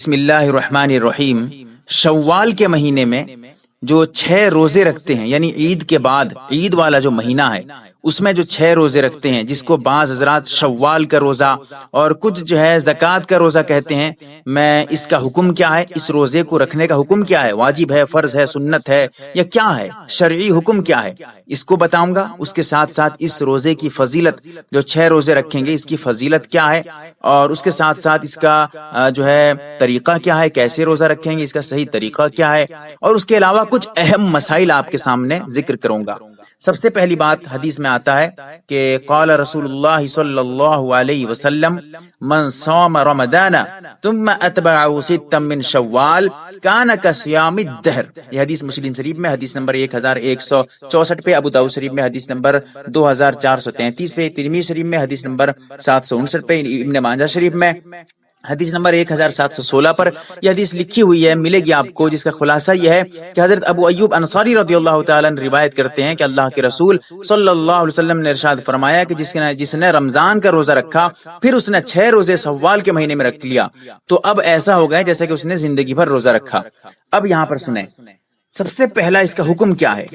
بسم اللہ الرحمن الرحیم۔ شوال کے مہینے میں جو 6 روزے رکھتے ہیں، یعنی عید کے بعد عید والا جو مہینہ ہے اس میں جو 6 روزے رکھتے ہیں، جس کو بعض حضرات شوال کا روزہ اور کچھ جو ہے زکوٰۃ کا روزہ کہتے ہیں، میں اس کا حکم کیا ہے، اس روزے کو رکھنے کا حکم کیا ہے، واجب ہے، فرض ہے، سنت ہے یا کیا ہے، شرعی حکم کیا ہے، اس کو بتاؤں گا۔ اس کے ساتھ ساتھ اس روزے کی فضیلت، جو 6 روزے رکھیں گے اس کی فضیلت کیا ہے، اور اس کے ساتھ ساتھ اس کا جو ہے طریقہ کیا ہے، کیسے روزہ رکھیں گے، اس کا صحیح طریقہ کیا ہے، اور اس کے علاوہ کچھ اہم مسائل آپ کے سامنے ذکر کروں گا۔ سب سے پہلی بات حدیث میں آتا ہے کہ قال رسول اللہ صلی اللہ علیہ وسلم من صام رمضان ثم اتبعه 6 من شوال کان کصیام الدہر۔ یہ حدیث مسلم شریف میں حدیث نمبر 1164 پہ، ابو داؤد شریف میں حدیث نمبر 2433 پہ، ترمذی شریف میں حدیث نمبر 759 پہ، ابن ماجہ شریف میں حدیث نمبر 1716 پر یہ حدیث لکھی ہوئی ہے، ملے گی آپ کو، جس کا خلاصہ یہ ہے کہ حضرت ابو ایوب انصاری رضی اللہ تعالیٰ عنہ روایت کرتے ہیں کہ اللہ کے رسول صلی اللہ علیہ وسلم نے ارشاد فرمایا کہ جس نے رمضان کا روزہ رکھا پھر اس نے 6 روزے شوال کے مہینے میں رکھ لیا تو اب ایسا ہو گیا جیسے کہ اس نے زندگی بھر روزہ رکھا۔ اب یہاں پر سنیں، سب سے پہلا اس کا حکم کیا ہے؟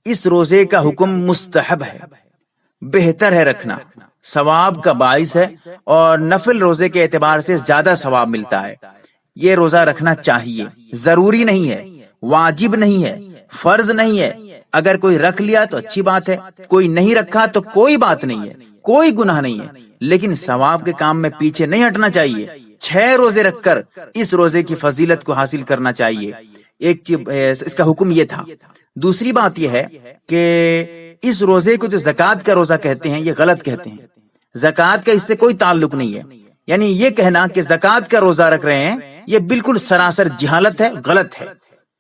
اس روزے کا حکم مستحب ہے، بہتر ہے رکھنا، ثواب کا باعث ہے، اور نفل روزے کے اعتبار سے زیادہ ثواب ملتا ہے۔ یہ روزہ رکھنا چاہیے، ضروری نہیں ہے، واجب نہیں ہے، فرض نہیں ہے۔ اگر کوئی رکھ لیا تو اچھی بات ہے، کوئی نہیں رکھا تو کوئی بات نہیں ہے، کوئی گناہ نہیں ہے، لیکن ثواب کے کام میں پیچھے نہیں ہٹنا چاہیے۔ 6 روزے رکھ کر اس روزے کی فضیلت کو حاصل کرنا چاہیے۔ ایک چیز اس کا حکم یہ تھا۔ دوسری بات یہ ہے کہ اس روزے کو جو زکوٰۃ کا روزہ کہتے ہیں یہ غلط کہتے ہیں، زکوٰۃ کا اس سے کوئی تعلق نہیں ہے۔ یعنی یہ کہنا کہ زکوٰۃ کا روزہ رکھ رہے ہیں یہ بالکل سراسر جہالت ہے، غلط ہے۔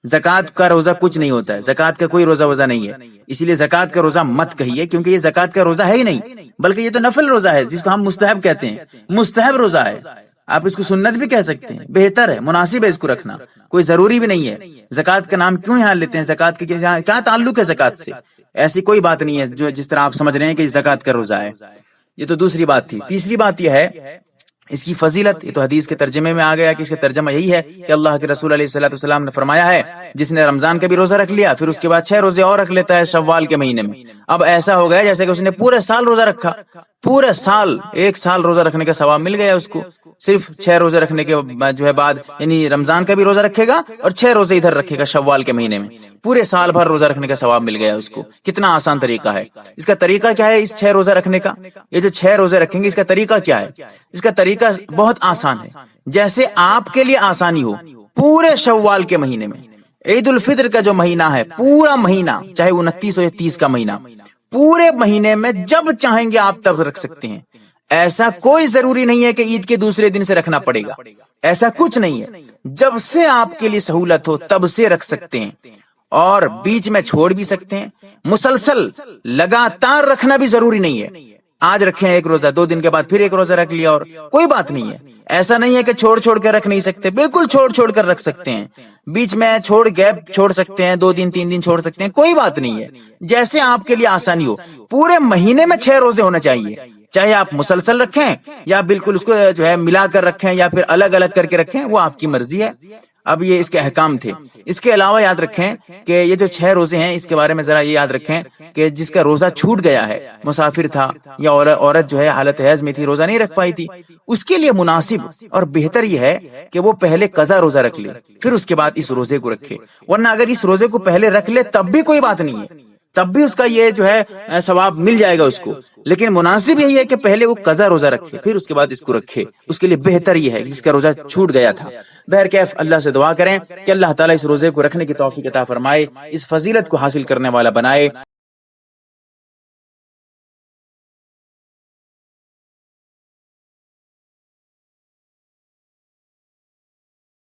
زکوٰۃ کا روزہ کچھ نہیں ہوتا ہے، زکوٰۃ کا کوئی روزہ نہیں ہے، اسی لیے زکوٰۃ کا روزہ مت کہیے، کیونکہ یہ زکوٰۃ کا روزہ ہے ہی نہیں، بلکہ یہ تو نفل روزہ ہے جس کو ہم مستحب کہتے ہیں، مستحب روزہ ہے۔ آپ اس کو سنت بھی کہہ سکتے ہیں، بہتر ہے، مناسب ہے اس کو رکھنا، کوئی ضروری بھی نہیں ہے۔ زکوٰۃ کا نام کیوں یہاں لیتے ہیں؟ زکوٰۃ کے کیا تعلق ہے زکوٰۃ سے؟ ایسی کوئی بات نہیں ہے جو جس طرح آپ سمجھ رہے ہیں کہ زکوٰۃ کا روزہ ہے۔ یہ تو دوسری بات تھی۔ تیسری بات یہ ہے اس کی فضیلت، یہ تو حدیث کے ترجمے میں آ گیا کہ اس کا ترجمہ یہی ہے کہ اللہ کے رسول علیہ الصلوۃ والسلام نے فرمایا ہے جس نے رمضان کا بھی روزہ رکھ لیا پھر اس کے بعد 6 روزے اور رکھ لیتا ہے شوال کے مہینے میں، اب ایسا ہو گیا جیسے کہ اس نے پورے سال روزہ رکھا، پورے سال، 1 سال روزہ رکھنے کا ثواب مل گیا اس کو، صرف 6 روزے رکھنے کے جو ہے بعد، یعنی رمضان کا بھی روزہ رکھے گا اور 6 روزے ادھر رکھے گا شوال کے مہینے میں، پورے سال بھر روزہ رکھنے کا ثواب مل گیا اس کو۔ کتنا آسان طریقہ ہے۔ اس کا طریقہ کیا ہے اس 6 روزہ رکھنے کا؟ یہ جو 6 روزے رکھیں گے اس کا طریقہ کیا ہے؟ اس کا طریقہ بہت آسان ہے، جیسے آپ کے لیے آسانی ہو۔ پورے شوال کے مہینے میں، عید الفطر کا جو مہینہ ہے، پورا مہینہ، چاہے 29 ہو یا 30 کا مہینہ، پورے مہینے میں جب چاہیں گے آپ تب رکھ سکتے ہیں۔ ایسا کوئی ضروری نہیں ہے کہ عید کے دوسرے دن سے رکھنا پڑے گا، ایسا کچھ نہیں ہے۔ جب سے آپ کے لیے سہولت ہو تب سے رکھ سکتے ہیں، اور بیچ میں چھوڑ بھی سکتے ہیں۔ مسلسل لگاتار رکھنا بھی ضروری نہیں ہے، آج رکھیں 1 روزہ، 2 دن کے بعد پھر 1 روزہ رکھ لیا، اور کوئی بات نہیں ہے۔ ایسا نہیں ہے کہ چھوڑ کر رکھ نہیں سکتے، بالکل چھوڑ کر رکھ سکتے ہیں، بیچ میں گیپ چھوڑ سکتے ہیں، 2 دن 3 دن چھوڑ سکتے ہیں، کوئی بات نہیں ہے، جیسے آپ کے لیے آسانی ہو۔ پورے مہینے میں 6 روزے ہونا چاہیے، چاہے آپ مسلسل رکھیں یا بالکل اس کو جو ہے ملا کر رکھیں یا پھر الگ الگ کر کے رکھیں، وہ آپ کی مرضی ہے۔ اب یہ اس کے احکام تھے۔ اس کے علاوہ یاد رکھیں کہ یہ جو 6 روزے ہیں اس کے بارے میں ذرا یہ یاد رکھیں کہ جس کا روزہ چھوٹ گیا ہے، مسافر تھا یا عورت جو ہے حالت حیض میں تھی، روزہ نہیں رکھ پائی تھی، اس کے لیے مناسب اور بہتر یہ ہے کہ وہ پہلے قضا روزہ رکھ لے پھر اس کے بعد اس روزے کو رکھے، ورنہ اگر اس روزے کو پہلے رکھ لے تب بھی کوئی بات نہیں ہے، تب بھی اس کا یہ جو ہے ثواب مل جائے گا اس کو، لیکن مناسب یہی ہے کہ پہلے وہ قضا روزہ رکھے پھر اس کے بعد اس کو رکھے، اس کے لیے بہتر یہ ہے جس کا روزہ چھوٹ گیا تھا۔ بہرکیف اللہ سے دعا کریں کہ اللہ تعالیٰ اس روزے کو رکھنے کی توفیق عطا فرمائے، اس فضیلت کو حاصل کرنے والا بنائے۔